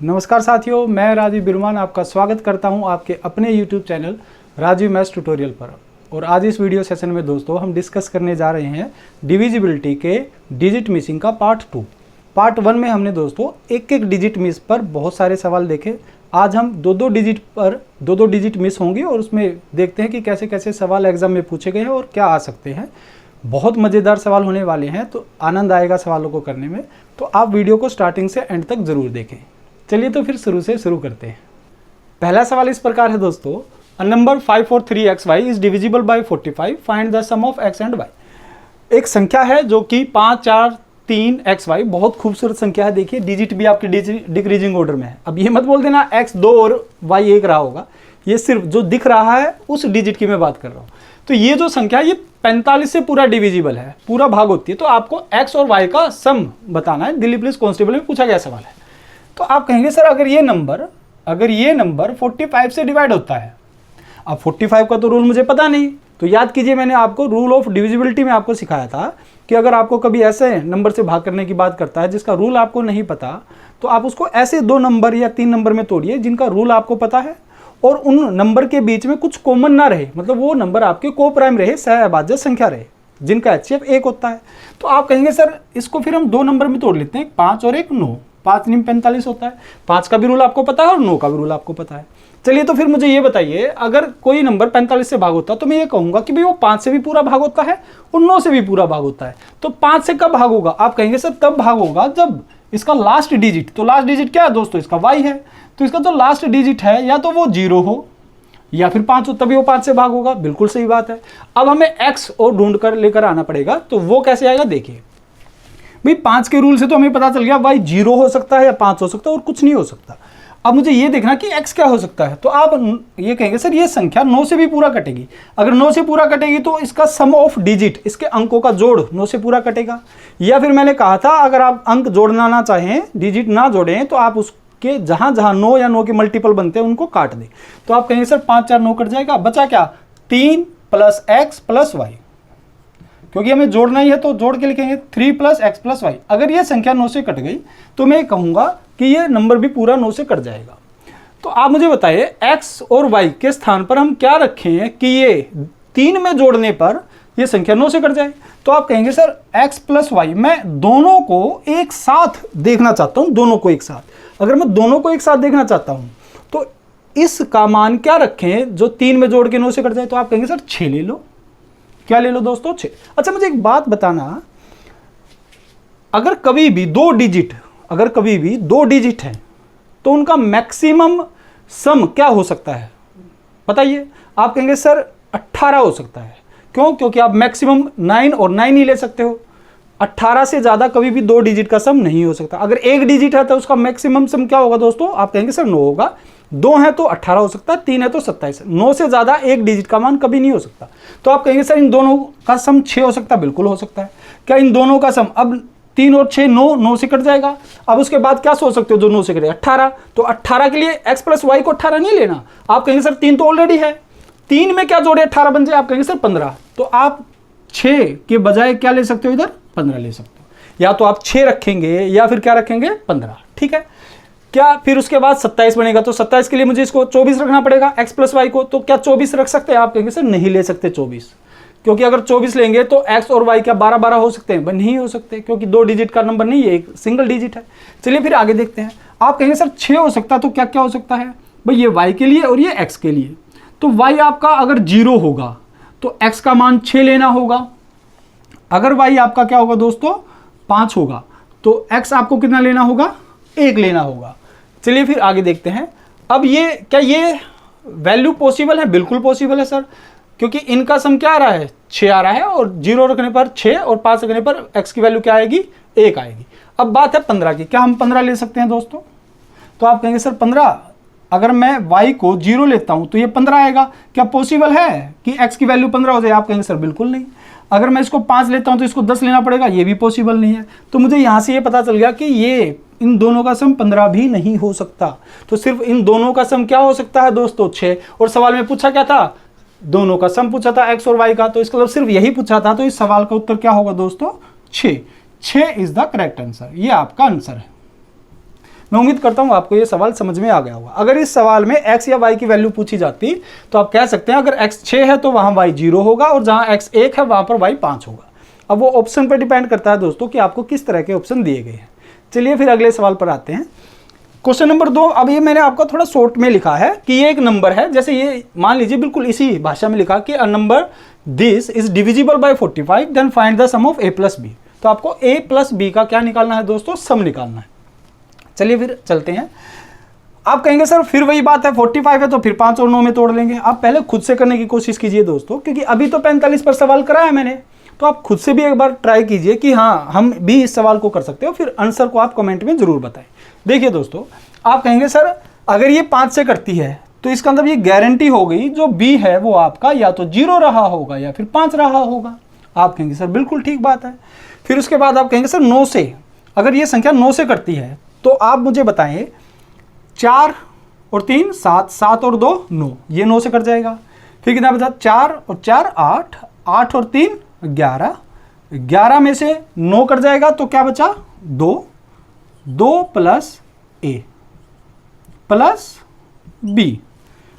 नमस्कार साथियों, मैं राजीव बिरमान आपका स्वागत करता हूं आपके अपने YouTube channel Rajiv maths tutorial पर। और आज इस वीडियो सेशन में दोस्तों हम डिस्कस करने जा रहे हैं डिविजिबिलिटी के डिजिट मिसिंग का पार्ट 2। पार्ट 1 में हमने दोस्तों एक एक डिजिट मिस पर बहुत सारे सवाल देखे। आज हम दो दो डिजिट मिस होंगे और उसमें देखते हैं कि कैसे कैसे सवाल एग्जाम में पूछे गए हैं और क्या आ सकते हैं। बहुत मज़ेदार सवाल होने वाले हैं, तो आनंद आएगा सवालों को करने में। तो आप वीडियो को स्टार्टिंग से एंड तक ज़रूर देखें। चलिए तो फिर शुरू करते हैं। पहला सवाल इस प्रकार है दोस्तों, a number 543xy is divisible by 45, find the sum of x and y। एक संख्या है जो कि 5 4 3 xy, बहुत खूबसूरत संख्या है। देखिए डिजिट भी आपकी डिक्रीजिंग ऑर्डर में है। अब ये मत बोल देना x 2 और y 1 रहा होगा, ये सिर्फ जो दिख रहा है उस डिजिट की मैं बात कर रहा हूँ। तो ये जो संख्या ये 45 से पूरा डिविजिबल है, पूरा भाग होती है। तो आपको x और y का सम बताना है। दिल्ली पुलिस कांस्टेबल में पूछा गया सवाल है। तो आप कहेंगे सर अगर ये नंबर 45 से डिवाइड होता है, अब 45 का तो रूल मुझे पता नहीं, तो याद कीजिए मैंने आपको रूल ऑफ डिविजिबिलिटी में आपको सिखाया था कि अगर आपको कभी ऐसे नंबर से भाग करने की बात करता है जिसका रूल आपको नहीं पता, तो आप उसको ऐसे 2 नंबर या 3 नंबर में तोड़िए जिनका रूल आपको पता है और उन नंबर के बीच में कुछ कॉमन ना रहे, मतलब वो नंबर आपके को प्राइम रहे, सहअभाज्य संख्या रहे जिनका HCF 1 होता है। तो आप कहेंगे सर इसको फिर हम 2 नंबर में तोड़ लेते हैं, 5 और 1 9, 5 × 45 होता है। 5 का भी रूल आपको पता है और 9 का भी रूल आपको पता है। चलिए तो फिर मुझे ये बताइए, अगर कोई नंबर 45 से भाग होता है तो मैं ये कहूंगा कि भाई वो 5 से भी पूरा भाग होता है और 9 से भी पूरा भाग होता है। तो 5 से कब भाग होगा? आप कहेंगे सर तब भाग होगा जब इसका लास्ट डिजिट, तो लास्ट डिजिट क्या है दोस्तों? इसका y है। तो इसका जो लास्ट डिजिट है या तो वो 0 हो या फिर 5 हो, तभी वो 5 से भाग होगा। बिल्कुल सही बात है। अब हमें x और ढूंढ कर लेकर आना पड़ेगा। तो वो कैसे आएगा? देखिए भाई 5 के रूल से तो हमें पता चल गया y 0 हो सकता है या 5 हो सकता है और कुछ नहीं हो सकता। अब मुझे ये देखना कि x क्या हो सकता है। तो आप ये कहेंगे सर ये संख्या 9 से भी पूरा कटेगी। अगर 9 से पूरा कटेगी तो इसका सम ऑफ डिजिट, इसके अंकों का जोड़ 9 से पूरा कटेगा। या फिर मैंने कहा था अगर आप अंक जोड़ना ना चाहें, डिजिट ना जोड़ें, तो आप उसके जहां जहां 9 या 9 के मल्टीपल बनते हैं उनको काट दें। तो आप कहेंगे सर 5 4 9 कट जाएगा, बचा क्या? 3 + x + y, क्योंकि हमें जोड़ना ही है तो जोड़ के लिखेंगे 3 + x + y। अगर ये संख्या 9 से कट गई तो मैं कहूंगा कि ये नंबर भी पूरा 9 से कट जाएगा। तो आप मुझे बताइए x और y के स्थान पर हम क्या रखें कि ये 3 में जोड़ने पर ये संख्या 9 से कट जाए। तो आप कहेंगे सर x + y, मैं दोनों को एक साथ देखना चाहता हूं। दोनों को एक साथ, अगर मैं दोनों को एक साथ देखना चाहता हूं तो इसका मान क्या रखें जो 3 में जोड़ के 9 से कट जाए? तो आप कहेंगे सर 6 ले लो। क्या ले लो दोस्तों? 6। अच्छा मुझे एक बात बताना, अगर कभी भी दो डिजिट हैं तो उनका मैक्सिमम सम क्या हो सकता है बताइए? आप कहेंगे सर 18 हो सकता है। क्यों? क्योंकि आप मैक्सिमम 9 और 9 ही ले सकते हो। 18 से ज्यादा कभी भी 2 डिजिट का सम नहीं हो सकता। अगर एक डिजिट है तो उसका मैक्सिमम सम क्या होगा दोस्तों? आप कहेंगे सर 9 होगा। 2 है तो 18 हो सकता है, 3 है तो 27। 9 से ज्यादा एक डिजिट का मान कभी नहीं हो सकता। तो आप कहेंगे सर इन दोनों का सम 6 हो सकता है। बिल्कुल हो सकता है। क्या इन दोनों का सम, अब 3 और 6 9 से कट जाएगा। अब उसके बाद क्या सोच सकते हो जो 9 से कटेगा? 18। तो 18 के लिए x + y को 18 नहीं लेना। आप कहेंगे सर 3 तो ऑलरेडी है, 3 में क्या जोड़े 18 बन जाए? आप कहेंगे सर 15। तो आप 6 के बजाय क्या ले सकते हो? इधर 15 ले सकते हो। या तो आप 6 रखेंगे या फिर क्या रखेंगे? 15। ठीक है। क्या फिर उसके बाद 27 बनेगा? तो 27 के लिए मुझे इसको 24 रखना पड़ेगा x + y को। तो क्या 24 रख सकते हैं? आप कहेंगे सर नहीं ले सकते 24, क्योंकि अगर 24 लेंगे तो x और y क्या 12 12 हो सकते हैं? नहीं हो सकते, क्योंकि 2 डिजिट का नंबर नहीं है, एक सिंगल डिजिट है। चलिए फिर आगे देखते हैं। आप कहेंगे सर 6 हो सकता है। तो क्या क्या हो सकता है भाई? ये y के लिए और ये x के लिए। तो y आपका अगर 0 होगा तो x का मान 6 लेना होगा। अगर y आपका क्या होगा दोस्तों? 5 होगा तो x आपको कितना लेना होगा? 1 लेना होगा। चलिए फिर आगे देखते हैं। अब ये क्या ये वैल्यू पॉसिबल है? बिल्कुल पॉसिबल है सर, क्योंकि इनका सम क्या आ रहा है? 6 आ रहा है और 0 रखने पर 6 और 5 रखने पर x की वैल्यू क्या आएगी? 1 आएगी। अब बात है 15 की। क्या हम 15 ले सकते हैं दोस्तों? तो आप कहेंगे सर 15, अगर मैं y को 0 लेता हूं तो ये 15 आएगा। क्या पॉसिबल है कि x की वैल्यू 15 हो जाए? आप कहेंगे सर बिल्कुल नहीं। अगर मैं इसको 5 लेता हूं तो इसको 10 लेना पड़ेगा, ये भी पॉसिबल नहीं है। तो मुझे यहां से ये पता चल गया कि ये इन दोनों का सम 15 भी नहीं हो सकता। तो सिर्फ इन दोनों का सम क्या हो सकता है दोस्तों? 6। और सवाल में पूछा क्या था? दोनों का सम पूछा था x और y का, तो इसका मतलब सिर्फ यही पूछा था। तो इस सवाल का उत्तर क्या होगा दोस्तों? 6। 6 इज द करेक्ट आंसर। ये आपका आंसर है। मैं उम्मीद करता हूँ आपको ये सवाल समझ में आ गया होगा। अगर इस सवाल में x या y की वैल्यू पूछी जाती तो आप कह सकते हैं अगर x 6 है तो वहाँ y 0 होगा और जहाँ x 1 है वहाँ पर y 5 होगा। अब वो ऑप्शन पर डिपेंड करता है दोस्तों कि आपको किस तरह के ऑप्शन दिए गए हैं। चलिए फिर अगले सवाल पर आते हैं। Question number 2। अब ये मैंने आपको थोड़ा शॉर्ट में लिखा है कि ये एक नंबर है, जैसे ये मान लीजिए बिल्कुल इसी भाषा में लिखा कि a number this is divisible by 45 then find the sum of a plus B. तो आपको a प्लस बी का क्या निकालना है दोस्तों? सम निकालना है। चलिए फिर चलते हैं। आप कहेंगे सर फिर वही बात है, 45 है तो फिर 5 और 9 में तोड़ लेंगे। आप पहले खुद से करने की कोशिश कीजिए दोस्तों, क्योंकि अभी तो 45 पर सवाल कराया मैंने, तो आप खुद से भी एक बार ट्राई कीजिए कि हाँ हम भी इस सवाल को कर सकते हो। फिर आंसर को आप कमेंट में जरूर बताएं। देखिए दोस्तों, आप कहेंगे सर अगर ये 5 से करती है तो इसका मतलब ये गारंटी हो गई जो बी है वो आपका या तो 0 रहा होगा या फिर 5 रहा होगा। आप कहेंगे सर बिल्कुल ठीक बात है। फिर उसके बाद आप कहेंगे सर 9 से, अगर ये संख्या 9 से करती है तो आप मुझे बताएं 4 और 3 7, 7 और 2 9, ये 9 से कट जाएगा। फिर कितना बचा? 4 और 4 8, 8 और 3 11, 11 में से 9 कट जाएगा तो क्या बचा? 2, 2 प्लस a प्लस b।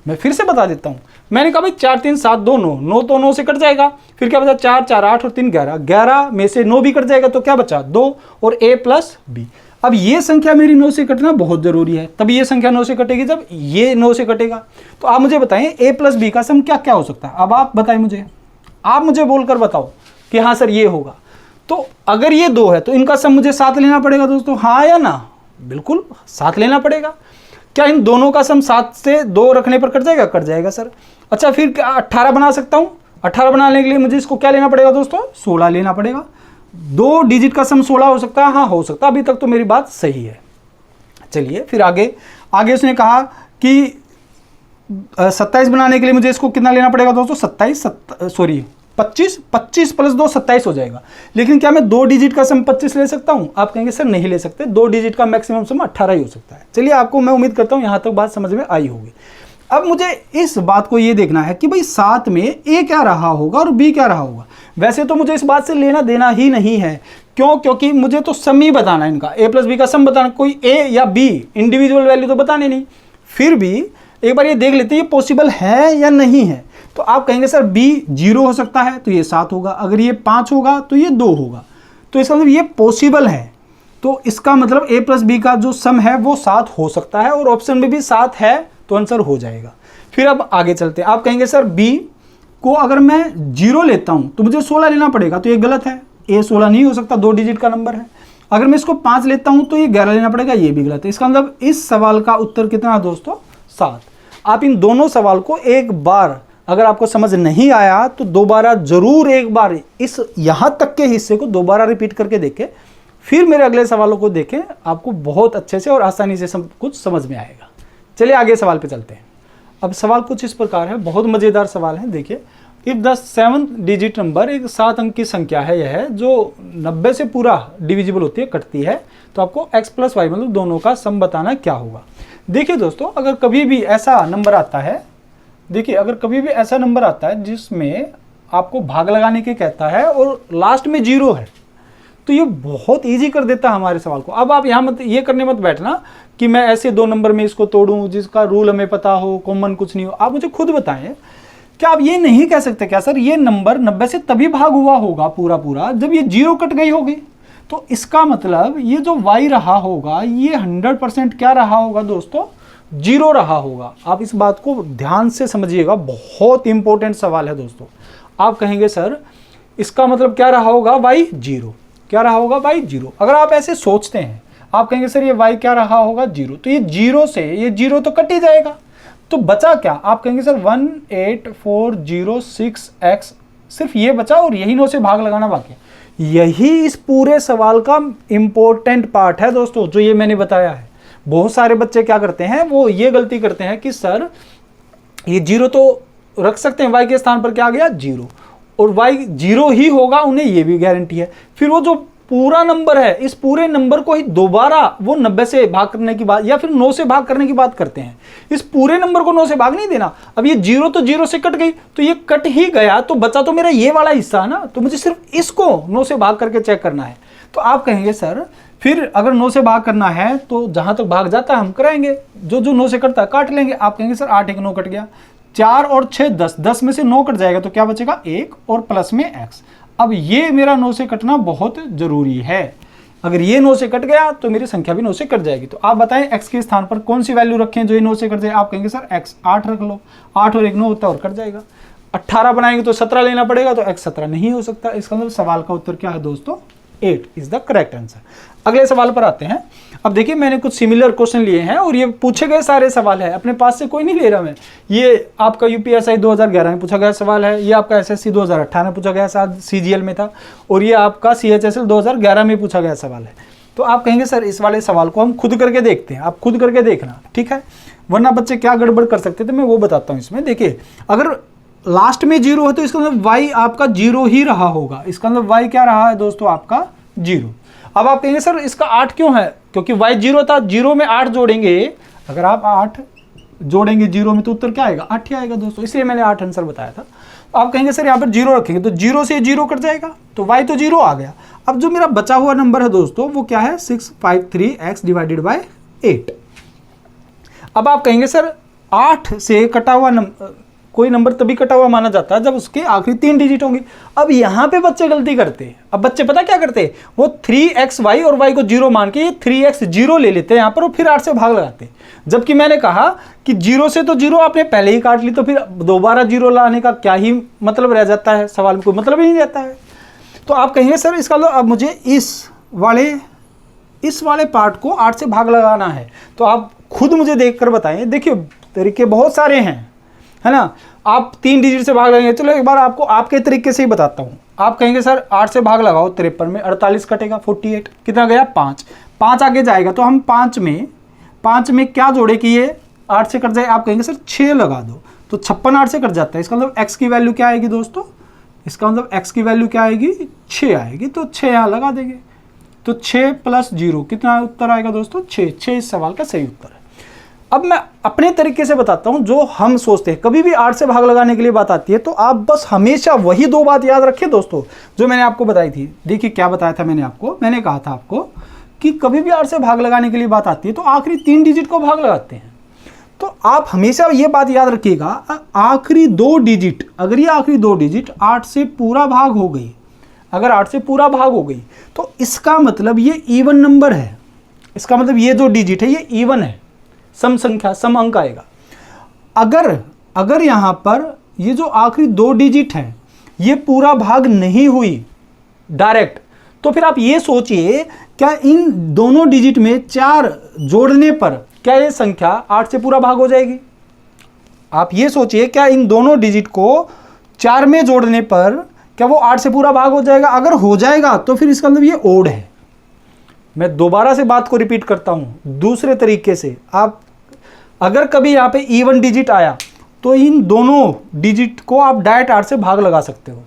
मैं फिर से बता देता हूं, मैंने कहा भाई 4 3 7 2 9, 9 तो 9 से कट जाएगा। फिर क्या बचा? 4 4 8 और 3 11, 11 में से 9 भी कट जाएगा तो क्या बचा? 2 और a प्लस b। अब ये संख्या मेरी 9 से कटना बहुत जरूरी है, तभी ये संख्या 9 से कटेगी जब ये 9 से कटेगा। तो आप मुझे बताएं a प्लस बी का सम क्या क्या हो सकता है? अब आप बताएं मुझे, आप मुझे बोलकर बताओ कि हाँ सर ये होगा। तो अगर ये 2 है तो इनका सम मुझे 7 लेना पड़ेगा दोस्तों, हाँ या ना? बिल्कुल 7 लेना पड़ेगा। क्या इन दोनों का सम 7 से 2 रखने पर कट जाएगा? कट जाएगा सर। अच्छा फिर क्या 18 बना सकता हूँ? 18 बनाने के लिए मुझे इसको क्या लेना पड़ेगा दोस्तों? 16 लेना पड़ेगा। 2 डिजिट का सम 16 हो सकता है? हाँ हो सकता है। अभी तक तो मेरी बात सही है। चलिए फिर आगे उसने कहा कि 27 बनाने के लिए मुझे इसको कितना लेना पड़ेगा दोस्तों? 25 प्लस 2 27 हो जाएगा। लेकिन क्या मैं 2 डिजिट का सम 25 ले सकता हूं? आप कहेंगे सर नहीं ले सकते, 2 डिजिट का मैक्सिमम सम 18 ही हो सकता है। चलिए आपको मैं उम्मीद करता हूं यहां तक बात समझ में आई होगी। अब मुझे इस बात को ये देखना है कि भाई 7 में a क्या रहा होगा और b क्या रहा होगा। वैसे तो मुझे इस बात से लेना देना ही नहीं है, क्यों? क्योंकि मुझे तो सम ही बताना है इनका, a प्लस बी का सम बताना, कोई a या b इंडिविजुअल वैल्यू तो बताने नहीं। फिर भी एक बार ये देख लेते हैं ये पॉसिबल है या नहीं है। तो आप कहेंगे सर b 0 हो सकता है तो ये 7 होगा, अगर ये 5 होगा तो ये 2 होगा, तो इसका मतलब ये पॉसिबल है। तो इसका मतलब a प्लस बी का जो सम है वो 7 हो सकता है और ऑप्शन में भी 7 है तो आंसर हो जाएगा। फिर अब आगे चलते हैं। आप कहेंगे सर b को अगर मैं 0 लेता हूं तो मुझे 16 लेना पड़ेगा, तो ये गलत है, a 16 नहीं हो सकता, 2 डिजिट का नंबर है। अगर मैं इसको 5 लेता हूं तो ये 11 लेना पड़ेगा, ये भी गलत है। इसका मतलब इस सवाल का उत्तर कितना है दोस्तों? 7। आप इन दोनों सवाल को एक बार, अगर आपको समझ नहीं आया तो दोबारा जरूर एक बार इस यहां तक के हिस्से को दोबारा रिपीट करके देखें, फिर मेरे अगले सवालों को देखें, आपको बहुत अच्छे से और आसानी से सब कुछ समझ में आएगा। चलिए आगे सवाल पे चलते हैं। अब सवाल कुछ इस प्रकार है, बहुत मजेदार सवाल है। देखिए, इफ द 7 डिजिट नंबर, एक 7 अंक की संख्या है यह, जो 90 से पूरा डिविजिबल होती है, कटती है, तो आपको x प्लस वाई मतलब दोनों का सम बताना क्या होगा। देखिए दोस्तों, अगर कभी भी ऐसा नंबर आता है, देखिए अगर कभी भी ऐसा नंबर आता है जिसमें आपको भाग लगाने के कहता है और लास्ट में 0 है, तो ये बहुत इजी कर देता है हमारे सवाल को। अब आप यहाँ मत ये करने मत बैठना कि मैं ऐसे 2 नंबर में इसको तोड़ूं जिसका रूल हमें पता हो, कॉमन कुछ नहीं हो। आप मुझे खुद बताएं, क्या आप ये नहीं कह सकते क्या सर ये नंबर 90 से तभी भाग हुआ होगा पूरा जब ये 0 कट गई होगी? तो इसका मतलब ये जो y रहा होगा ये 100% क्या रहा होगा दोस्तों? 0 रहा होगा। आप इस बात को ध्यान से समझिएगा, बहुत इंपॉर्टेंट सवाल है दोस्तों। आप कहेंगे सर इसका मतलब क्या रहा होगा? y 0। क्या रहा होगा? y 0। अगर आप ऐसे सोचते हैं, आप कहेंगे सर ये y क्या रहा होगा? 0। तो ये 0 से ये 0 तो कट ही जाएगा, तो बचा क्या? आप कहेंगे सर 18406x, सिर्फ ये बचा और यही 9 से भाग लगाना बाकी है। यही इस पूरे सवाल का इंपॉर्टेंट पार्ट है दोस्तों, जो ये मैंने बताया है। बहुत सारे बच्चे क्या करते हैं, वो ये गलती करते हैं कि सर ये 0 तो रख सकते हैं, y के स्थान पर क्या आ गया? 0, और y 0 ही होगा, उन्हें ये भी गारंटी है। फिर वो जो पूरा नंबर है, इस पूरे नंबर को ही दोबारा वो 90 से भाग करने की बात या फिर 9 से भाग करने की बात करते हैं। इस पूरे नंबर को 9 से भाग नहीं देना। अब ये 0 तो 0 से कट गई, तो ये कट ही गया, तो बचा तो मेरा ये वाला हिस्सा है ना, तो मुझे सिर्फ इसको 9 से भाग करके चेक करना है। तो आप कहेंगे सर फिर अगर 9 से भाग करना है तो जहाँ तक भाग जाता है हम कराएंगे, जो जो 9 से कटता है काट लेंगे। आप कहेंगे सर 8 1 9 कट गया, 4 और 6 10, 10 में से 9 कट जाएगा तो क्या बचेगा 1 और प्लस में x। अब ये मेरा 9 से कटना बहुत जरूरी है, अगर ये 9 से कट गया तो मेरी संख्या भी 9 से कट जाएगी। तो आप बताएं x के स्थान पर कौन सी वैल्यू रखें जो ये 9 से कट जाए। आप कहेंगे सर x 8 रख लो, 8 और 1 9 होता है और कट जाएगा। 18 बनाएंगे तो 17 लेना पड़ेगा, तो x 17 नहीं हो सकता। इसका मतलब सवाल का उत्तर क्या है दोस्तों, 8 इज द करेक्ट आंसर। अगले सवाल पर आते हैं। अब देखिए मैंने कुछ सिमिलर क्वेश्चन लिए हैं और ये पूछे गए सारे सवाल है, अपने पास से कोई नहीं ले रहा मैं। ये आपका यूपीएसआई 2011 में पूछा गया सवाल है, ये आपका एसएससी 2018 में पूछा गया, शायद सीजीएल में था, और ये आपका सीएचएसएल 2011 में पूछा गया सवाल है। तो आप कहेंगे सर इस वाले सवाल को हम खुद करके देखते हैं, आप खुद करके देखना, ठीक है, वरना बच्चे क्या गड़बड़ कर सकते थे मैं वो बताता हूँ इसमें। देखिए अगर लास्ट में 0 है तो इसका मतलब y आपका 0 ही रहा होगा, इसका मतलब y क्या रहा है दोस्तों आपका 0। अब आप कहेंगे सर इसका 8 क्यों है, क्योंकि y 0 था, 0 में 8 जोड़ेंगे, अगर आप 8 जोड़ेंगे 0 में तो उत्तर क्या आएगा 8 ही आएगा दोस्तों, इसलिए मैंने 8 आंसर बताया था। आप कहेंगे सर यहाँ पर 0 रखेंगे तो 0 से 0 कट जाएगा, तो y तो 0 आ गया। अब जो मेरा बचा हुआ नंबर है दोस्तों वो क्या है 653x डिवाइडेड बाय 8। अब आप कहेंगे सर 8 से कटा हुआ कोई नंबर तभी कटा हुआ माना जाता है जब उसके आखिरी 3 डिजिट होंगी। अब यहाँ पे बच्चे गलती करते हैं, अब बच्चे पता क्या करते हैं, वो 3xy और y को 0 मान के ये 3x 0 ले लेते हैं यहाँ पर और फिर 8 से भाग लगाते हैं। जबकि मैंने कहा कि 0 से तो 0 आपने पहले ही काट ली, तो फिर दोबारा 0 लाने का क्या ही मतलब रह जाता है, सवाल में कोई मतलब ही नहीं रहता है। तो आप कहेंगे सर इसका लो अब मुझे इस वाले पार्ट को 8 से भाग लगाना है, तो आप खुद मुझे देख कर बताएं। देखिए तरीके बहुत सारे हैं, है ना, आप 3 डिजिट से भाग लगाएंगे। चलो एक बार आपको आपके तरीके से ही बताता हूँ। आप कहेंगे सर 8 से भाग लगाओ 53 में, 48 कटेगा 48, कितना गया 5 आगे जाएगा, तो हम 5 में क्या जोड़े कि ये 8 से कट जाए। आप कहेंगे सर 6 लगा दो, तो 56 8 से कट जाता है। इसका मतलब x की वैल्यू क्या आएगी दोस्तों, इसका मतलब x की वैल्यू क्या आएगी 6 आएगी, तो 6 यहाँ लगा देंगे, तो 6 + 0 कितना उत्तर आएगा दोस्तों 6 इस सवाल का सही उत्तर है। अब मैं अपने तरीके से बताता हूं जो हम सोचते हैं। कभी भी 8 से भाग लगाने के लिए बात आती है तो आप बस हमेशा वही 2 बात याद रखें दोस्तों जो मैंने आपको बताई थी। देखिए क्या बताया था मैंने कहा था आपको कि कभी भी 8 से भाग लगाने के लिए बात आती है तो आखिरी 3 डिजिट को भाग लगाते हैं। तो आप हमेशा ये बात याद रखिएगा, आखिरी 2 डिजिट, अगर ये आखिरी 2 डिजिट 8 से पूरा भाग हो गई, अगर 8 से पूरा भाग हो गई तो इसका मतलब ये इवन नंबर है, इसका मतलब ये जो डिजिट है ये इवन है, सम संख्या सम अंक आएगा। अगर यहाँ पर ये जो आखिरी 2 डिजिट है ये पूरा भाग नहीं हुई डायरेक्ट, तो फिर आप ये सोचिए क्या इन दोनों डिजिट में 4 जोड़ने पर क्या ये संख्या 8 से पूरा भाग हो जाएगी। आप ये सोचिए क्या इन दोनों डिजिट को 4 में जोड़ने पर क्या वो 8 से पूरा भाग हो जाएगा। अगर हो जाएगा तो फिर इसका मतलब ये ओड है। मैं दोबारा से बात को रिपीट करता हूं दूसरे तरीके से। आप अगर कभी यहाँ पे इवन डिजिट आया तो इन दोनों डिजिट को आप डायरेक्ट 8 से भाग लगा सकते हो।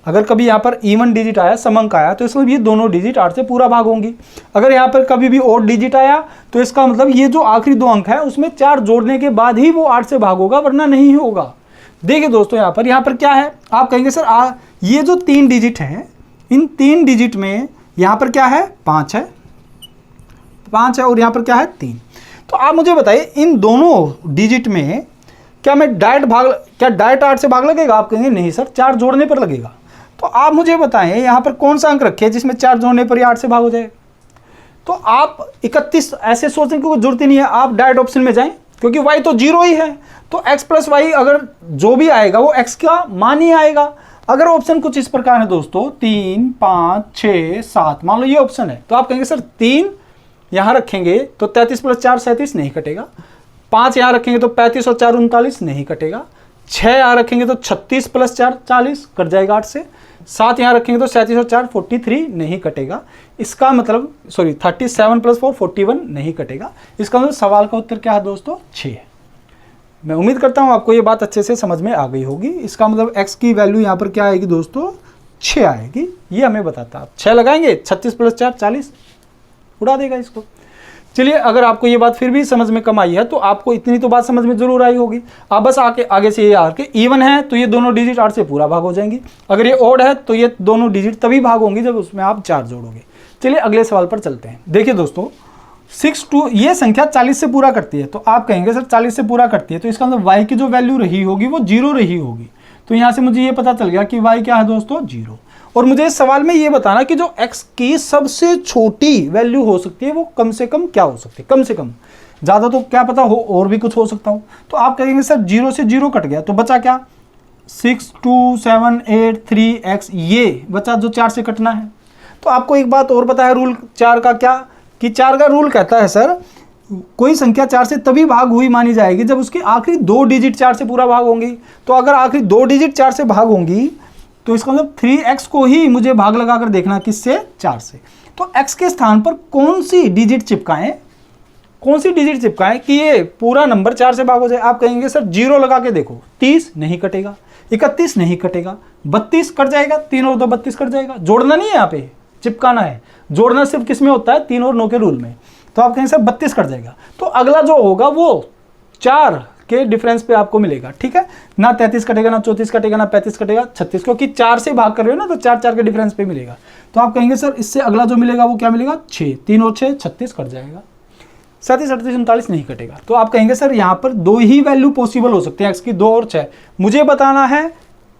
अगर कभी यहाँ पर इवन डिजिट आया, समंक आया, तो इसमें ये दोनों डिजिट 8 से पूरा भाग होंगी। अगर यहाँ पर कभी भी ओड डिजिट आया तो इसका मतलब ये जो आखिरी 2 अंक है उसमें 4 जोड़ने के बाद ही वो 8 से भाग होगा, वरना नहीं होगा। देखिए दोस्तों यहाँ पर क्या है, आप कहेंगे सर ये जो 3 डिजिट हैं, इन 3 डिजिट में यहाँ पर क्या है 5 है और यहाँ पर क्या है 3। तो आप मुझे बताइए इन दोनों डिजिट में क्या मैं डायरेक्ट 8 से भाग लगेगा। आप कहेंगे नहीं सर 4 जोड़ने पर लगेगा। तो आप मुझे बताएं यहाँ पर कौन सा अंक रखे जिसमें 4 जोड़ने पर ही 8 से भाग हो जाए। तो आप 31 ऐसे सोचने की कोई जरूरत ही नहीं है, आप डायरेक्ट ऑप्शन में जाएं क्योंकि y तो 0 ही है, तो x + y अगर जो भी आएगा वो x का मान ही आएगा। अगर ऑप्शन कुछ इस प्रकार है दोस्तों 3 5 6 7, मान लो ये ऑप्शन है, तो आप कहेंगे सर 3 यहाँ रखेंगे तो 33 + 4 37 नहीं कटेगा, 5 यहाँ रखेंगे तो 35 और 4 39 नहीं कटेगा, 6 यहाँ रखेंगे तो 36 + 4 40 कट जाएगा 8 से, 7 यहाँ रखेंगे तो 37 और 4 43 नहीं कटेगा। इसका मतलब 37 + 4 41 नहीं कटेगा। इसका मतलब सवाल का उत्तर क्या है दोस्तों 6 है। मैं उम्मीद करता हूँ आपको ये बात अच्छे से समझ में आ गई होगी। इसका मतलब x की वैल्यू यहाँ पर क्या आएगी दोस्तों 6 आएगी, ये हमें बताता है। आप 6 लगाएंगे 36 + 4 40 उड़ा देगा इसको। चलिए अगर आपको ये बात फिर भी समझ में कम आई है तो आपको इतनी तो बात समझ में जरूर आई होगी। आप बस आगे से ये आके इवन है तो ये दोनों डिजिट 8 से पूरा भाग हो जाएंगी, अगर ये ओड है तो ये दोनों डिजिट तभी भाग होंगी जब उसमें आप 4 जोड़ोगे। चलिए अगले सवाल पर चलते हैं। देखिए दोस्तों 6 2 ये संख्या 40 से पूरा करती है, तो आप कहेंगे सर 40 से पूरा करती है तो इसका मतलब y की जो वैल्यू रही होगी वो 0 रही होगी। तो यहाँ से मुझे ये पता चल गया कि y क्या है दोस्तों 0। और मुझे इस सवाल में ये बताना कि जो x की सबसे छोटी वैल्यू हो सकती है वो कम से कम क्या हो सकती है, कम से कम, ज़्यादा तो क्या पता हो और भी कुछ हो सकता हो। तो आप कहेंगे सर 0 से 0 कट गया तो बचा क्या, 6 2 7 8 3x, ये बचा जो 4 से कटना है। तो आपको एक बात और पता है रूल 4 का क्या, कि 4 का रूल कहता है सर कोई संख्या 4 से तभी भाग हुई मानी जाएगी जब उसकी आखिरी 2 डिजिट 4 से पूरा भाग होंगी। तो अगर आखिरी 2 डिजिट 4 से भाग होंगी तो इसका मतलब 3x को ही मुझे भाग लगाकर देखना, किससे, 4 से। तो x के स्थान पर कौन सी डिजिट चिपकाएं, कौन सी डिजिट चिपकाएं कि ये पूरा नंबर 4 से भाग हो जाए। आप कहेंगे सर 0 लगा के देखो, 30 नहीं कटेगा, 31 नहीं कटेगा, 32 कट जाएगा, 3 और 2 32 कट जाएगा। जोड़ना नहीं है, यहाँ पे चिपकाना है। जोड़ना सिर्फ किस में होता है, 3 और 9 के रूल में। तो आप कहेंगे सर 32 कट जाएगा, तो अगला जो होगा वो 4 के डिफरेंस पे आपको मिलेगा, ठीक है ना। 33 कटेगा, ना 34 कटेगा, ना 35 कटेगा, 36, क्योंकि 4 से भाग कर रहे हो ना, तो 4 4 के डिफरेंस पे मिलेगा। तो आप कहेंगे सर इससे अगला जो मिलेगा वो क्या मिलेगा, 6, 3 और 6 36 कट जाएगा, 37 38 39 नहीं कटेगा। तो आप कहेंगे सर यहाँ पर 2 ही वैल्यू पॉसिबल हो सकते हैं एक्स की, 2 और 6। मुझे बताना है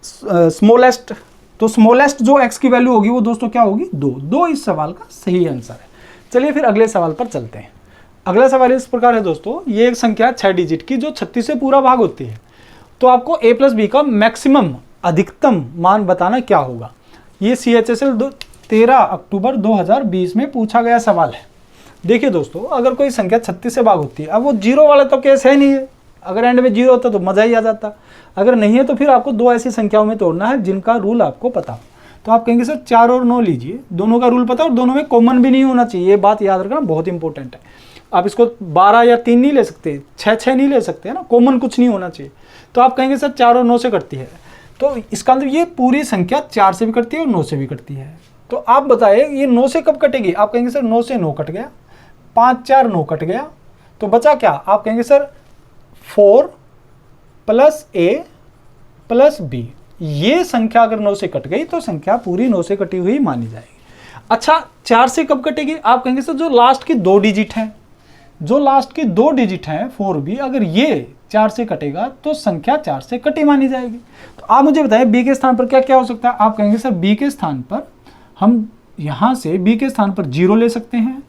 स्मॉलेस्ट, तो स्मॉलेस्ट जो x की वैल्यू होगी वो दोस्तों क्या होगी, 2 इस सवाल का सही आंसर है। चलिए फिर अगले सवाल पर चलते हैं। अगला सवाल इस प्रकार है दोस्तों, ये एक संख्या 6 डिजिट की जो 36 से पूरा भाग होती है, तो आपको a + b का मैक्सिमम अधिकतम मान बताना क्या होगा। ये CHSL 13 अक्टूबर 2020 में पूछा गया सवाल है। देखिए दोस्तों अगर कोई संख्या 36 से भाग होती है, अब वो 0 वाला तो केस है नहीं है, अगर एंड में 0 होता तो मज़ा ही आ जाता, अगर नहीं है तो फिर आपको 2 ऐसी संख्याओं में तोड़ना है जिनका रूल आपको पता हो। तो आप कहेंगे सर 4 और 9 लीजिए, दोनों का रूल पता और दोनों में कॉमन भी नहीं होना चाहिए, ये बात याद रखना बहुत इंपॉर्टेंट है। आप इसको 12 या 3 नहीं ले सकते, 6 नहीं ले सकते है ना, कॉमन कुछ नहीं होना चाहिए। तो आप कहेंगे सर 4 और 9 से कटती है, तो इसका मतलब ये पूरी संख्या 4 से भी कटती है और 9 से भी कटती है। तो आप बताइए ये 9 से कब कटेगी। आप कहेंगे सर 9 से 9 कट गया, 5 4 9 कट गया, तो बचा क्या। आप कहेंगे सर 4 + a + b, ये संख्या अगर 9 से कट गई तो संख्या पूरी 9 से कटी हुई मानी जाएगी। अच्छा 4 से कब कटेगी। आप कहेंगे सर जो लास्ट की 2 डिजिट हैं, जो लास्ट की 2 डिजिट हैं 4b, अगर ये 4 से कटेगा तो संख्या 4 से कटी मानी जाएगी। तो आप मुझे बताइए b के स्थान पर क्या क्या हो सकता है। आप कहेंगे सर b के स्थान पर हम यहाँ से b के स्थान पर 0 ले सकते हैं,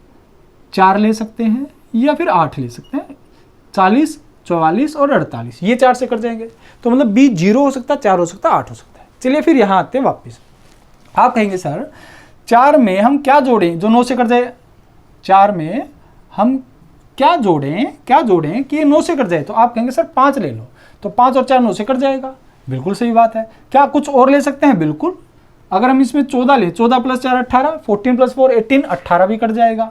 4 ले सकते हैं या फिर 8 ले सकते हैं, 40 44 और 48, ये 4 से कट जाएंगे। तो मतलब b 0 हो सकता है, 4 हो सकता है, 8 हो सकता है। चलिए फिर यहाँ आते हैं वापस। आप कहेंगे सर 4 में हम क्या जोड़ें जो 9 से कट जाए, 4 में हम क्या जोड़ें कि ये 9 से कट जाए। तो आप कहेंगे सर 5 ले लो, तो 5 और 4 9 से कट जाएगा, बिल्कुल सही बात है। क्या कुछ और ले सकते हैं, बिल्कुल। अगर हम इसमें 14 ले, 14 + 4 18, 14 + 4 18, 18 भी कट जाएगा।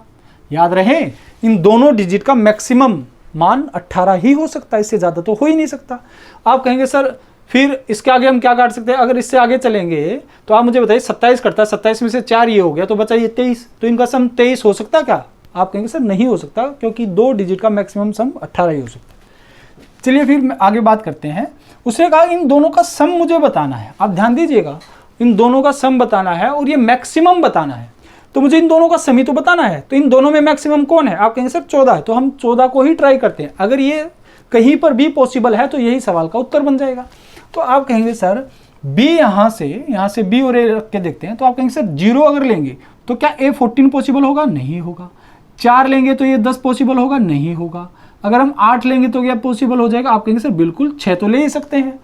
याद रहे इन दोनों डिजिट का मैक्सिमम मान 18 ही हो सकता है, इससे ज़्यादा तो हो ही नहीं सकता। आप कहेंगे सर फिर इसके आगे हम क्या काट सकते हैं। अगर इससे आगे चलेंगे तो आप मुझे बताइए 27 कटता है, 27 में से 4 ये हो गया तो बचा ये 23, तो इनका सम 23 हो सकता है क्या। आप कहेंगे सर नहीं हो सकता, क्योंकि 2 डिजिट का मैक्सिमम सम 18 ही हो सकता है। चलिए फिर आगे बात करते हैं। उसने कहा इन दोनों का सम मुझे बताना है। आप ध्यान दीजिएगा, इन दोनों का सम बताना है और ये मैक्सिमम बताना है। तो मुझे इन दोनों का सम ही तो बताना है, तो इन दोनों में मैक्सिमम कौन है। आप कहेंगे सर 14 है, तो हम 14 को ही ट्राई करते हैं। अगर ये कहीं पर भी पॉसिबल है तो यही सवाल का उत्तर बन जाएगा। तो आप कहेंगे सर b यहाँ से b और a रख के देखते हैं। तो आप कहेंगे सर 0 अगर लेंगे तो क्या a 14 पॉसिबल होगा, नहीं होगा। 4 लेंगे तो ये 10 पॉसिबल होगा, नहीं होगा। अगर हम 8 लेंगे तो क्या पॉसिबल हो जाएगा। आप कहेंगे सर बिल्कुल 6 तो ले ही सकते हैं।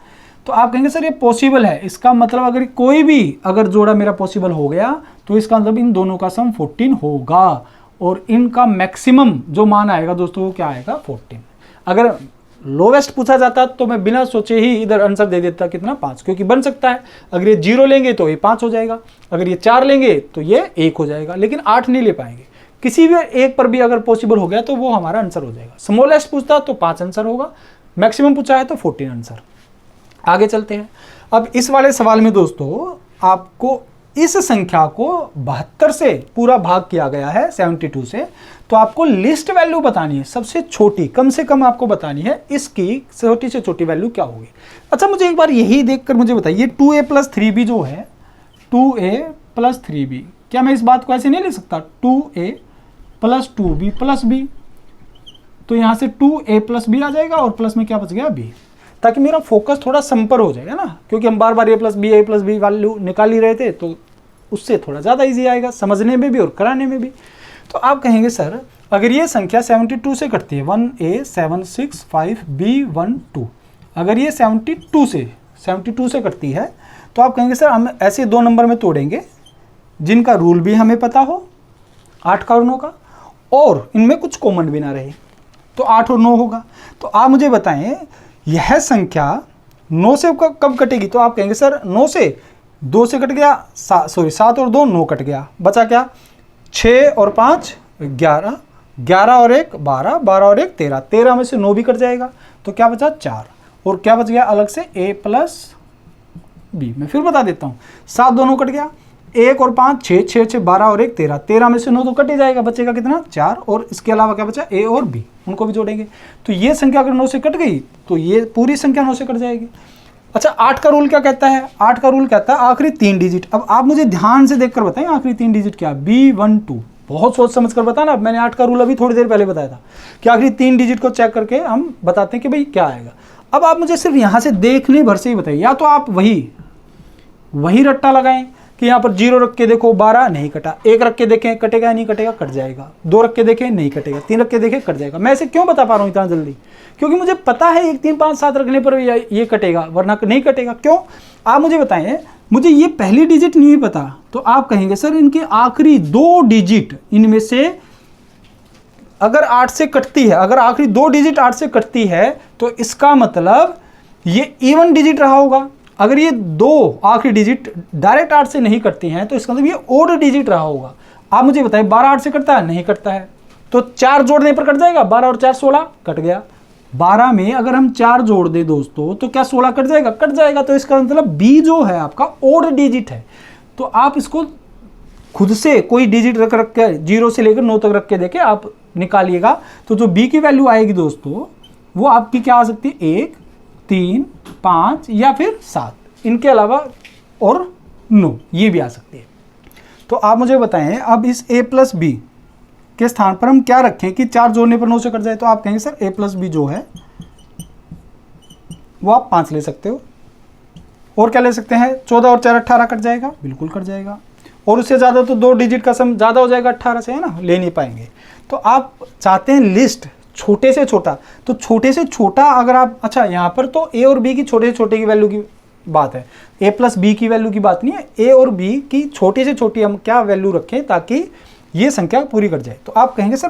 तो आप कहेंगे सर ये पॉसिबल है, इसका मतलब अगर कोई भी अगर जोड़ा मेरा पॉसिबल हो गया तो इसका मतलब इन दोनों का सम 14 होगा और इनका मैक्सिमम जो मान आएगा दोस्तों वो क्या आएगा, 14। अगर लोवेस्ट पूछा जाता तो मैं बिना सोचे ही इधर आंसर दे देता, कितना, 5, क्योंकि बन सकता है। अगर ये 0 लेंगे तो ये 5 हो जाएगा, अगर ये 4 लेंगे तो ये 1 हो जाएगा, लेकिन 8 नहीं ले पाएंगे। किसी भी एक पर भी अगर पॉसिबल हो गया तो वो हमारा आंसर हो जाएगा। स्मॉलेस्ट पूछता तो 5 आंसर होगा, मैक्सिमम पूछा है तो 14 आंसर। आगे चलते हैं। अब इस वाले सवाल में दोस्तों आपको इस संख्या को 72 से पूरा भाग किया गया है, 72 से, तो आपको लिस्ट वैल्यू बतानी है, सबसे छोटी, कम से कम आपको बतानी है इसकी छोटी से छोटी वैल्यू क्या होगी। अच्छा मुझे एक बार यही देखकर मुझे बताइए 2a + 3b जो है, 2a + 3b क्या मैं इस बात को ऐसे नहीं लिख सकता 2a plus 2b plus b, तो यहाँ से 2a प्लस b आ जाएगा और प्लस में क्या बच गया b, ताकि मेरा फोकस थोड़ा सम पर हो जाएगा ना, क्योंकि हम बार बार a प्लस बी वैल्यू निकाल ही रहे थे, तो उससे थोड़ा ज़्यादा इजी आएगा समझने में भी और कराने में भी। तो आप कहेंगे सर अगर ये संख्या 72 से कटती है 1a 765b 12, अगर ये 72 से कटती है तो आप कहेंगे सर हम ऐसे 2 नंबर में तोड़ेंगे जिनका रूल भी हमें पता हो 8 का और 9 का, और इनमें कुछ कॉमन भी ना रहे, तो 8 और 9 होगा। तो आप मुझे बताएं यह संख्या 9 से कब कटेगी, तो आप कहेंगे सर 9 से 2 से कट गया, 7 और 2 9 कट गया, बचा क्या 6 और 5 11, 11 और 1 12, 12 और 1 13, 13 में से 9 भी कट जाएगा, तो क्या बचा 4, और क्या बच गया अलग से a प्लस b। मैं फिर बता देता हूँ, 7 दोनों कट गया, 1 और 5 6 6 6 12 और 1 13, 13 में से 9 तो कट ही जाएगा, बचेगा कितना 4, और इसके अलावा क्या बचा a और b, उनको भी जोड़ेंगे। तो ये संख्या अगर 9 से कट गई तो ये पूरी संख्या 9 से कट जाएगी। अच्छा 8 का रूल क्या कहता है, 8 का रूल कहता है आखिरी 3 डिजिट। अब आप मुझे ध्यान से देखकर बताएं आखिरी 3 डिजिट क्या, B12, बहुत सोच समझ कर बताना। अब मैंने 8 का रूल अभी थोड़ी देर पहले बताया था कि आखिरी 3 डिजिट को चेक करके हम बताते हैं कि भाई क्या आएगा। अब आप मुझे सिर्फ यहाँ से देखने भर से ही बताइए, या तो आप वही रट्टा लगाएं कि यहाँ पर 0 रख के देखो 12 नहीं कटा, 1 रख के देखें कटेगा नहीं कटेगा, कट जाएगा, 2 रख के देखें नहीं कटेगा, 3 रख के देखें कट जाएगा। मैं ऐसे क्यों बता पा रहा हूँ इतना जल्दी, क्योंकि मुझे पता है 1 3 5 7 रखने पर ये कटेगा वरना नहीं कटेगा। क्यों आप मुझे बताएं, मुझे ये पहली डिजिट नहीं पता, तो आप कहेंगे सर इनके आखिरी 2 डिजिट इनमें से अगर 8 से कटती है, अगर आखिरी 2 डिजिट 8 से कटती है तो इसका मतलब ये इवन डिजिट रहा होगा। अगर ये 2 आखिरी डिजिट डायरेक्ट 8 से नहीं कटती हैं तो इसका मतलब ये ओड डिजिट रहा होगा। आप मुझे बताइए 12 8 से कटता है, नहीं कटता है, तो 4 जोड़ने पर कट जाएगा, 12 और 4 16 कट गया। 12 में अगर हम 4 जोड़ दें दोस्तों तो क्या 16 कट जाएगा, कट जाएगा। तो इसका मतलब b जो है आपका ओड डिजिट है। तो आप इसको खुद से कोई डिजिट रख के 0 से लेकर 9 तक रख के देखे आप निकालिएगा, तो जो b की वैल्यू आएगी दोस्तों वो आपकी क्या आ सकती है 1 3 5 या फिर 7, इनके अलावा और 9 ये भी आ सकती है। तो आप मुझे बताएं अब इस a प्लस बी के स्थान पर हम क्या रखें कि 4 जोड़ने पर 9 से कट जाए। तो आप कहेंगे सर a प्लस बी जो है वो आप 5 ले सकते हो, और क्या ले सकते हैं 14 और 4 18 कट जाएगा, बिल्कुल कट जाएगा, और उससे ज़्यादा तो 2 डिजिट का सम ज़्यादा हो जाएगा 18 से, है ना, ले नहीं पाएंगे। तो आप चाहते हैं लिस्ट छोटे से छोटा, तो छोटे से छोटा अगर आप, अच्छा यहाँ पर तो a और b की छोटे से छोटे की वैल्यू की बात है, a प्लस बी की वैल्यू की बात नहीं है, a और b की छोटी से छोटी हम क्या वैल्यू रखें ताकि ये संख्या पूरी कर जाए। तो आप कहेंगे सर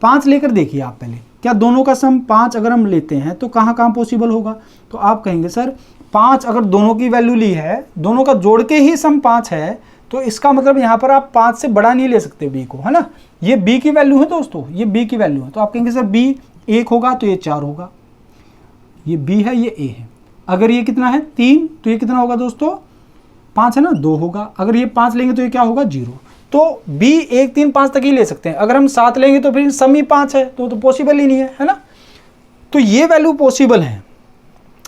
5 लेकर देखिए आप पहले, क्या दोनों का सम 5 अगर हम लेते हैं तो कहाँ कहाँ पॉसिबल होगा। तो आप कहेंगे सर 5 अगर दोनों की वैल्यू ली है, दोनों का जोड़ के ही सम 5 है, तो इसका मतलब यहाँ पर आप 5 से बड़ा नहीं ले सकते b को, है ना। ये b की वैल्यू है दोस्तों, ये b की वैल्यू है। तो आप कहेंगे सर b 1 होगा तो ये 4 होगा, ये b है ये a है। अगर ये कितना है 3 तो ये कितना होगा दोस्तों 5 है ना, 2 होगा। अगर ये 5 लेंगे तो ये क्या होगा 0। तो b 1 3 5 तक ही ले सकते हैं। अगर हम 7 लेंगे तो फिर सम ही 5 है, तो पॉसिबल ही नहीं है ना। तो ये वैल्यू पॉसिबल है,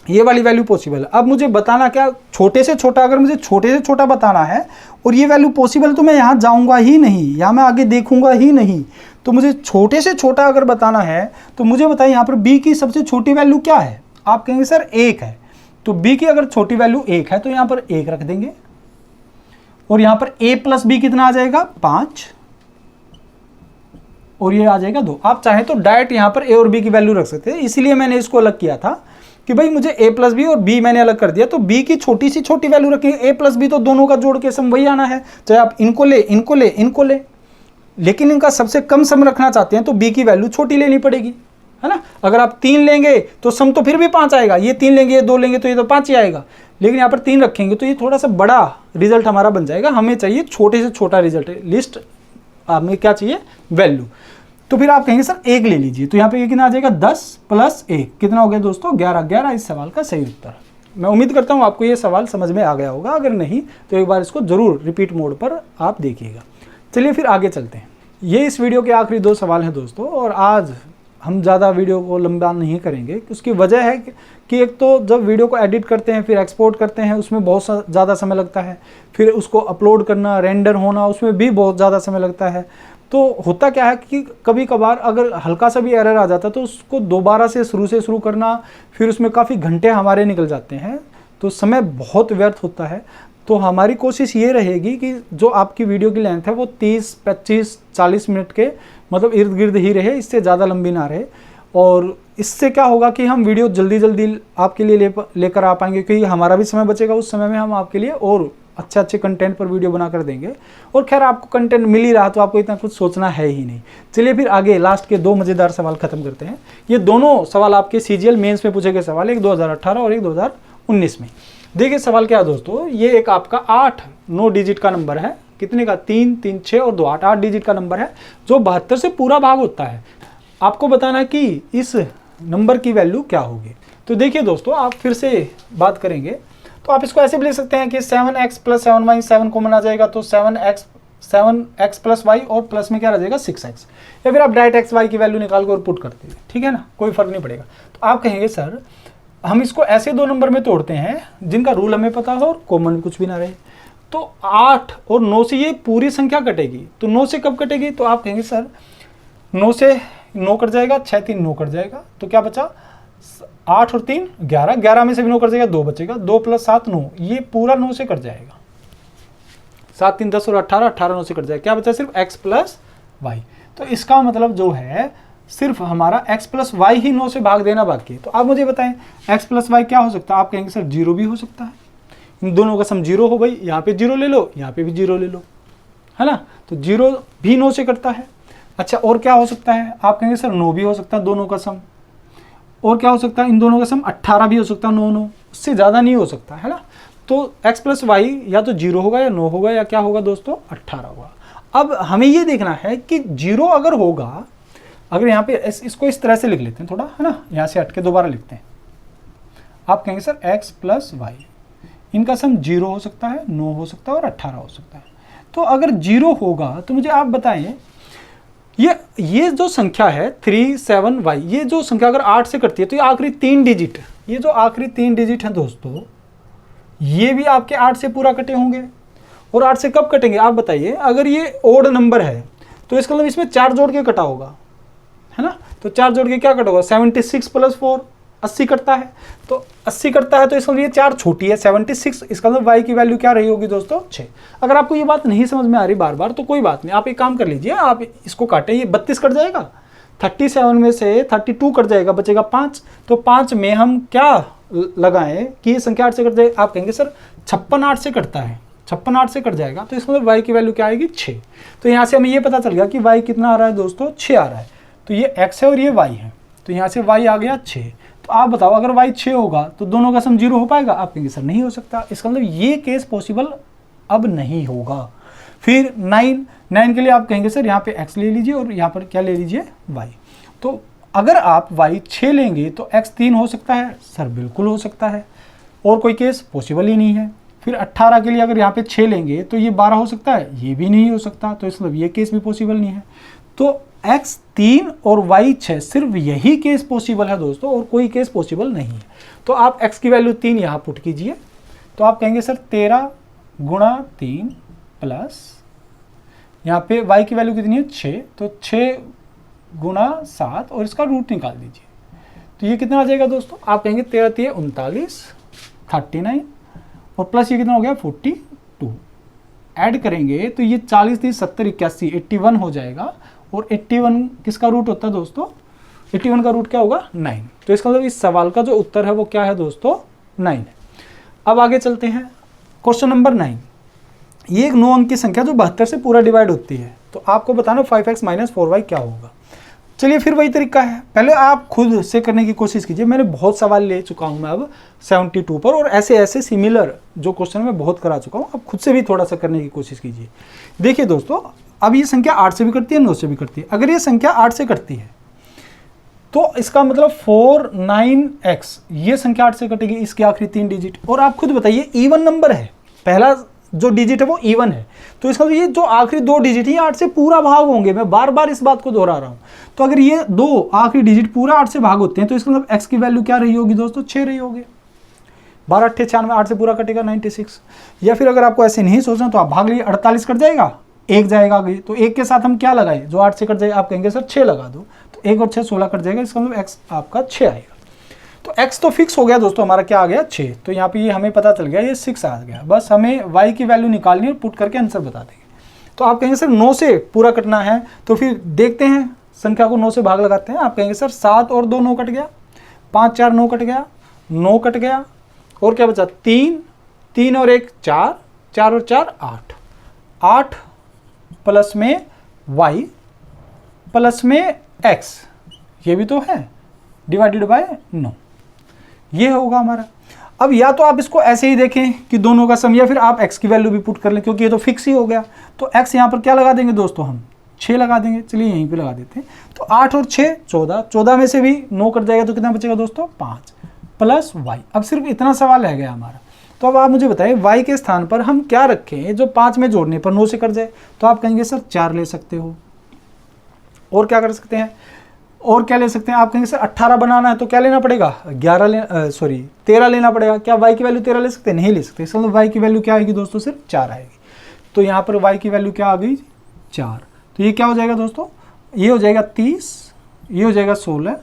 ये वाली वैल्यू पॉसिबल है। अब मुझे बताना क्या छोटे से छोटा, अगर मुझे छोटे से छोटा बताना है और ये वैल्यू पॉसिबल, तो मैं यहाँ जाऊँगा ही नहीं या मैं आगे देखूंगा ही नहीं। तो मुझे छोटे से छोटा अगर बताना है तो मुझे बताइए यहाँ पर b की सबसे छोटी वैल्यू क्या है। आप कहेंगे सर 1 है, तो b की अगर छोटी वैल्यू 1 है तो यहाँ पर 1 रख देंगे, और यहाँ पर a प्लस बी कितना आ जाएगा 5, और ये आ जाएगा 2। आप चाहें तो डायरेक्ट यहाँ पर a और b की वैल्यू रख सकते हैं, इसीलिए मैंने इसको अलग किया था कि भाई मुझे a प्लस बी और b मैंने अलग कर दिया, तो b की छोटी सी छोटी वैल्यू रखेंगे। a प्लस बी तो दोनों का जोड़ के सम वही आना है, चाहे आप इनको ले इनको ले इनको ले, लेकिन इनका सबसे कम सम रखना चाहते हैं तो b की वैल्यू छोटी लेनी पड़ेगी, है ना। अगर आप 3 लेंगे तो सम तो फिर भी 5 आएगा, ये 3 लेंगे ये 2 लेंगे तो ये तो 5 ही आएगा, लेकिन यहाँ पर 3 रखेंगे तो ये थोड़ा सा बड़ा रिजल्ट हमारा बन जाएगा। हमें चाहिए छोटे से छोटा रिजल्ट, लिस्ट हमें क्या चाहिए वैल्यू। तो फिर आप कहेंगे सर 1 ले लीजिए, तो यहाँ पे ये कितना आ जाएगा 10 प्लस 1 कितना हो गया दोस्तों 11। 11 इस सवाल का सही उत्तर। मैं उम्मीद करता हूँ आपको ये सवाल समझ में आ गया होगा, अगर नहीं तो एक बार इसको ज़रूर रिपीट मोड पर आप देखिएगा। चलिए फिर आगे चलते हैं। ये इस वीडियो के आखिरी 2 सवाल हैं दोस्तों, और आज हम ज़्यादा वीडियो को लंबा नहीं करेंगे। उसकी वजह है कि एक तो जब वीडियो को एडिट करते हैं फिर एक्सपोर्ट करते हैं उसमें बहुत ज़्यादा समय लगता है, फिर उसको अपलोड करना, रेंडर होना, उसमें भी बहुत ज़्यादा समय लगता है। तो होता क्या है कि कभी कभार अगर हल्का सा भी एरर आ जाता है तो उसको दोबारा से शुरू करना, फिर उसमें काफ़ी घंटे हमारे निकल जाते हैं, तो समय बहुत व्यर्थ होता है। तो हमारी कोशिश ये रहेगी कि जो आपकी वीडियो की लेंथ है वो 30, 25, 40 मिनट के मतलब इर्द गिर्द ही रहे, इससे ज़्यादा लंबी ना रहे। और इससे क्या होगा कि हम वीडियो जल्दी जल्दी आपके लिए लेकर आ पाएंगे, क्योंकि हमारा भी समय बचेगा। उस समय में हम आपके लिए और अच्छे कंटेंट पर वीडियो बना कर देंगे। और खैर आपको कंटेंट मिल ही रहा तो आपको इतना कुछ सोचना है ही नहीं। चलिए फिर आगे लास्ट के 2 मज़ेदार सवाल खत्म करते हैं। ये दोनों सवाल आपके CGL मेंस में पूछे गए सवाल, एक 2018 और एक 2019 में। देखिए सवाल क्या है दोस्तों, ये एक आपका 9 डिजिट का नंबर है। कितने का? 3, 3, 6 और 2, 8 डिजिट का नंबर है जो 72 से पूरा भाग होता है। आपको बताना है कि इस नंबर की वैल्यू क्या होगी। तो देखिए दोस्तों, आप फिर से बात करेंगे तो आप इसको ऐसे भी लिख सकते हैं कि 7x + 7y, 7 कॉमन आ जाएगा तो 7x + y और प्लस में क्या रह जाएगा 6x, या फिर आप डायरेक्ट x y की वैल्यू निकाल कर पुट करते हैं, ठीक है ना, कोई फर्क नहीं पड़ेगा। तो आप कहेंगे सर हम इसको ऐसे 2 नंबर में तोड़ते हैं जिनका रूल हमें पता हो और कॉमन कुछ भी ना रहे। तो 8 और 9 से ये पूरी संख्या कटेगी, तो 9 से कब कटेगी? तो आप कहेंगे सर 9 से 9 कट जाएगा, 6 3 9 कट जाएगा, तो क्या बचा 8 और 3 11, 11 में से भी 9 कट जाएगा, 2 बचेगा, 2 + 7 9, ये पूरा 9 से कट जाएगा। 7 3 10 और 18, 18 9 से कट जाएगा, क्या बचा? सिर्फ x + y। तो इसका मतलब जो है सिर्फ हमारा x + y ही 9 से भाग देना बाकी है। तो आप मुझे बताएं x + y क्या हो सकता है? आप कहेंगे सर 0 भी हो सकता है, इन दोनों का सम 0 हो भाई, यहाँ पे 0 ले लो, यहाँ पे भी 0 ले लो, है ना, तो 0 भी 9 से कटता है। अच्छा और क्या हो सकता है? आप कहेंगे सर 9 भी हो सकता है दोनों का सम, और क्या हो सकता है? इन दोनों का सम 18 भी हो सकता है, 9 9, उससे ज़्यादा नहीं हो सकता, है ना। तो x + y या तो 0 होगा या 9 होगा या क्या होगा दोस्तों 18 होगा। अब हमें ये देखना है कि 0 अगर होगा, अगर यहाँ पे इसको इस तरह से लिख लेते हैं थोड़ा, है ना, यहाँ से हट के दोबारा लिखते हैं। आप कहेंगे सर x + y इनका सम 0 हो सकता है, 9 हो सकता है और 18 हो सकता है। तो अगर 0 होगा तो मुझे आप बताएं ये जो संख्या है 3 7 y, ये जो संख्या अगर 8 से कटती है तो ये आखिरी 3 डिजिट, ये जो आखिरी 3 डिजिट हैं दोस्तों, ये भी आपके 8 से पूरा कटे होंगे। और 8 से कब कटेंगे आप बताइए? अगर ये ओड नंबर है तो इसका मतलब इसमें 4 जोड़ के कटा होगा, है ना। तो 4 जोड़ के क्या कटा होगा? 76 + 4 80 कटता है, तो 80 कटता है तो इसका मतलब ये 4 छोटी है 76, इसका मतलब y की वैल्यू क्या रही होगी दोस्तों 6। अगर आपको ये बात नहीं समझ में आ रही बार बार तो कोई बात नहीं, आप एक काम कर लीजिए, आप इसको काटें, ये 32 कट जाएगा, 37 में से 32 कट जाएगा, बचेगा 5। तो 5 में हम क्या लगाएं कि ये संख्या 8 से कट जाए? आप कहेंगे सर 56 8 से कटता है, 56 8 से कट जाएगा, तो इसका मतलब y की वैल्यू क्या आएगी 6। तो यहाँ से हमें ये पता चल गया कि y कितना आ रहा है दोस्तों 6 आ रहा है। तो ये x है और ये y है, तो यहाँ से y आ गया 6। तो आप बताओ अगर y 6 होगा तो दोनों का सम 0 हो पाएगा? आप कहेंगे सर नहीं हो सकता, इसका मतलब ये केस पॉसिबल अब नहीं होगा। फिर 9 के लिए आप कहेंगे सर यहाँ पे x ले लीजिए और यहाँ पर क्या ले लीजिए y। तो अगर आप y 6 लेंगे तो x 3 हो सकता है? सर बिल्कुल हो सकता है, और कोई केस पॉसिबल ही नहीं है। फिर 18 के लिए अगर यहाँ पे 6 लेंगे तो ये 12 हो सकता है? ये भी नहीं हो सकता, तो इसका मतलब ये केस भी पॉसिबल नहीं है। तो x 3 और y 6 सिर्फ यही केस पॉसिबल है दोस्तों, और कोई केस पॉसिबल नहीं है। तो आप x की वैल्यू 3 यहाँ पुट कीजिए, तो आप कहेंगे सर 13 × 3 प्लस यहाँ पे y की वैल्यू कितनी है 6, तो 6 × 7 और इसका रूट निकाल दीजिए, तो ये कितना आ जाएगा दोस्तों? आप कहेंगे 13 3 39 39 और प्लस ये कितना हो गया 42। ऐड करेंगे तो ये 40 30 70 81 81 हो जाएगा, और 81 किसका रूट होता है दोस्तों? 81 का रूट क्या होगा 9। तो इसका मतलब इस सवाल का जो उत्तर है वो क्या है दोस्तों 9 है। अब आगे चलते हैं, क्वेश्चन नंबर 9। ये एक 9 अंक की संख्या जो 72 से पूरा डिवाइड होती है, तो आपको बताना 5x - 4y क्या होगा। चलिए फिर वही तरीका है, पहले आप खुद से करने की कोशिश कीजिए। मैंने बहुत सवाल ले चुका हूं मैं अब 72 पर, और ऐसे सिमिलर जो क्वेश्चन मैं बहुत करा चुका हूं। आप खुद से भी थोड़ा सा करने की कोशिश कीजिए। देखिए दोस्तों, अब ये संख्या 8 से भी कटती है 9 से भी कटती है। अगर ये संख्या 8 से कटती है तो इसका मतलब 4 9x, ये संख्या 8 से कटेगी, इसके आखिरी 3 डिजिट। और आप खुद बताइए इवन नंबर है, पहला जो डिजिट है वो इवन है, तो इसका ये जो आखिरी 2 डिजिट है 8 से पूरा भाग होंगे। मैं बार बार इस बात को दोहरा रहा हूँ। तो अगर ये 2 आखिरी डिजिट पूरा 8 से भाग होते हैं तो इसका मतलब x की वैल्यू क्या रही होगी दोस्तों, 6 रही होगी। 12 8 96, 8 से पूरा कटेगा 96। या फिर अगर आपको ऐसे नहीं सोचना तो आप भाग लिए, 48 कट जाएगा, 1 जाएगा आगे, तो 1 के साथ हम क्या लगाए, जो 8 से कट जाएगा, आप कहेंगे सर 6 लगा दो, तो 1 और 6 16 कट जाएगा, इसका मतलब x आपका 6 आएगा। तो x तो फिक्स हो गया दोस्तों, हमारा क्या आ गया 6। तो यहाँ पे ये हमें पता चल गया ये 6 आ गया। बस हमें y की वैल्यू निकालनी है, पुट करके आंसर बता देंगे। तो आप कहेंगे सर 9 से पूरा कटना है, तो फिर देखते हैं संख्या को 9 से भाग लगाते हैं। आप कहेंगे सर 7 और 2 9 कट गया, 5 4 9 कट गया, 9 कट गया, और क्या बचा 3, 3 और 1 4, 4 और 4 8, 8 प्लस में y प्लस में x, ये भी तो है, डिवाइडेड बाय 9, ये होगा हमारा। अब या तो आप इसको ऐसे ही देखें कि दोनों का सम, या फिर आप x की वैल्यू भी पुट कर लें, क्योंकि ये तो फिक्स ही हो गया। तो x यहाँ पर क्या लगा देंगे दोस्तों, हम 6 लगा देंगे। चलिए यहीं पे लगा देते हैं। तो 8 और 6 14, 14 में से भी 9 कट जाएगा, तो कितना बचेगा दोस्तों 5 प्लस y। अब सिर्फ इतना सवाल रह गया हमारा। तो अब आप मुझे बताइए y के स्थान पर हम क्या रखें जो 5 में जोड़ने पर 9 से कट जाए। तो आप कहेंगे सर 4 ले सकते हो, और क्या कर सकते हैं, और क्या ले सकते हैं, आप कहेंगे सर 18 बनाना है तो क्या लेना पड़ेगा, 13 लेना पड़ेगा। क्या y की वैल्यू 13 ले सकते हैं, नहीं ले सकते। इसका मतलब y की वैल्यू क्या आएगी दोस्तों, सिर्फ 4 आएगी। तो यहाँ पर y की वैल्यू क्या आ गई 4। तो ये क्या हो जाएगा दोस्तों, ये हो जाएगा 30, ये हो जाएगा 16,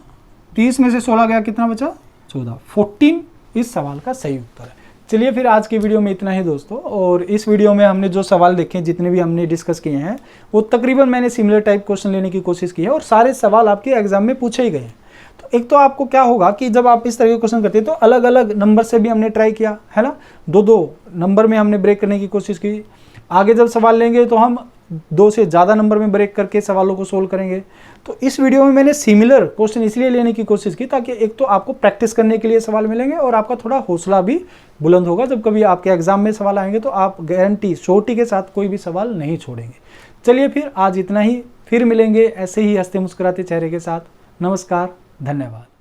30 में से 16 गया, कितना बचा 14, 14 इस सवाल का सही उत्तर है। चलिए फिर आज की वीडियो में इतना ही दोस्तों। और इस वीडियो में हमने जो सवाल देखे, जितने भी हमने डिस्कस किए हैं, वो तकरीबन मैंने सिमिलर टाइप क्वेश्चन लेने की कोशिश की है, और सारे सवाल आपके एग्जाम में पूछे ही गए हैं। तो एक तो आपको क्या होगा कि जब आप इस तरह के क्वेश्चन करते हैं तो अलग अलग नंबर से भी हमने ट्राई किया है ना, 2 नंबर में हमने ब्रेक करने की कोशिश की। आगे जब सवाल लेंगे तो हम 2 से ज़्यादा नंबर में ब्रेक करके सवालों को सोल्व करेंगे। तो इस वीडियो में मैंने सिमिलर क्वेश्चन इसलिए लेने की कोशिश की ताकि एक तो आपको प्रैक्टिस करने के लिए सवाल मिलेंगे, और आपका थोड़ा हौसला भी बुलंद होगा। जब कभी आपके एग्जाम में सवाल आएंगे तो आप गारंटी श्योरिटी के साथ कोई भी सवाल नहीं छोड़ेंगे। चलिए फिर आज इतना ही, फिर मिलेंगे ऐसे ही हंसते मुस्कुराते चेहरे के साथ। नमस्कार, धन्यवाद।